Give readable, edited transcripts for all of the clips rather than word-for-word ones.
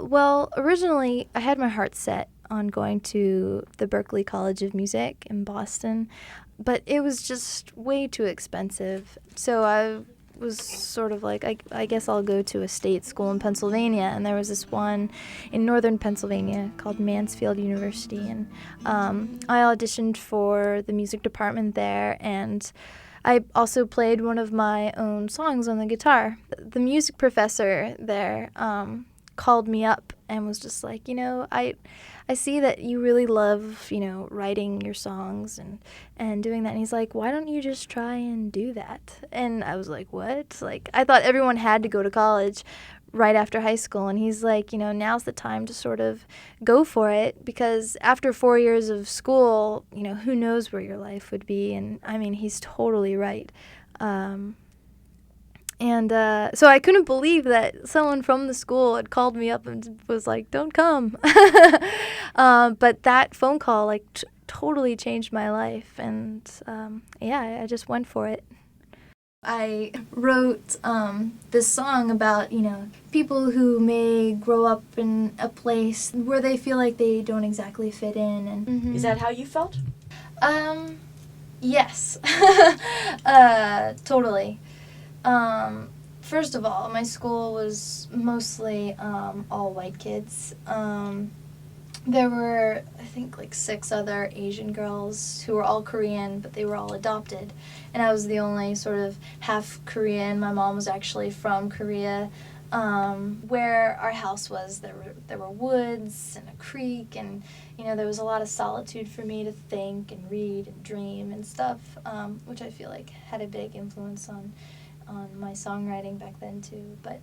Well, originally I had my heart set on going to the Berklee College of Music in Boston, but it was just way too expensive. So I was sort of like, I guess I'll go to a state school in Pennsylvania, and there was this one in northern Pennsylvania called Mansfield University, and I auditioned for the music department there, and I also played one of my own songs on the guitar. The music professor there called me up and was just like, I see that you really love, writing your songs and doing that. And he's like, why don't you just try and do that? And I was like, what? Like, I thought everyone had to go to college right after high school. And he's like, now's the time to sort of go for it, because after 4 years of school, who knows where your life would be. And I mean, he's totally right. So I couldn't believe that someone from the school had called me up and was like, don't come. But that phone call, totally changed my life. And, I just went for it. I wrote this song about, people who may grow up in a place where they feel like they don't exactly fit in. And Is that how you felt? Yes. Totally. First of all, my school was mostly all white kids. There were, I think, 6 other Asian girls who were all Korean, but they were all adopted. And I was the only sort of half Korean. My mom was actually from Korea. Where our house was, there were woods and a creek, and there was a lot of solitude for me to think and read and dream and stuff, which I feel like had a big influence on my songwriting back then too. But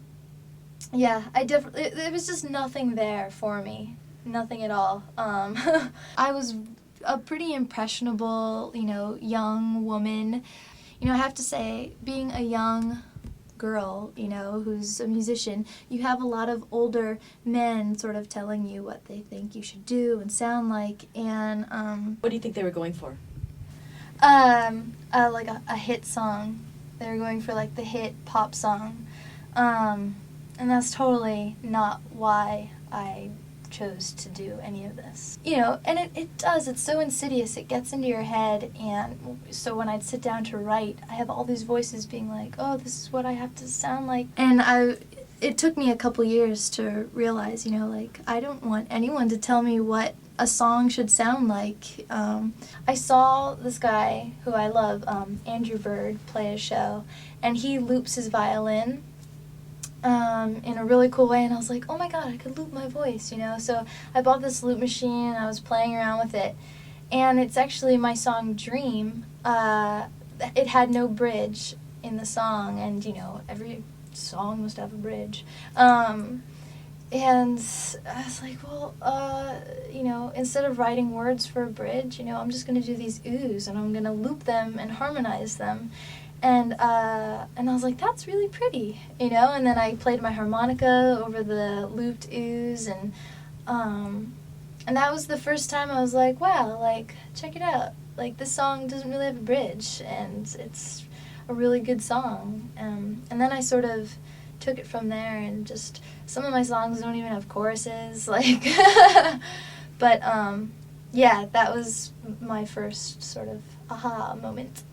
yeah, it was just nothing there for me, nothing at all. I was a pretty impressionable, young woman. I have to say, being a young girl, who's a musician, you have a lot of older men sort of telling you what they think you should do and sound like. And What do you think they were going for? A hit song. They were going for the hit pop song, and that's totally not why I chose to do any of this. And it does, it's so insidious, it gets into your head. And so when I'd sit down to write, I have all these voices being like, oh, this is what I have to sound like. And it took me a couple years to realize, I don't want anyone to tell me what a song should sound like. I saw this guy who I love, Andrew Bird, play a show, and he loops his violin in a really cool way, and I was like, oh my god, I could loop my voice, So I bought this loop machine, and I was playing around with it, and it's actually my song Dream. It had no bridge in the song, and every song must have a bridge. And I was like, well, instead of writing words for a bridge, I'm just going to do these oohs, and I'm going to loop them and harmonize them. And I was like, that's really pretty, And then I played my harmonica over the looped oohs, and that was the first time I was like, wow, check it out. This song doesn't really have a bridge, and it's a really good song. And then I sort of took it from there, and just some of my songs don't even have choruses, but that was my first sort of aha moment.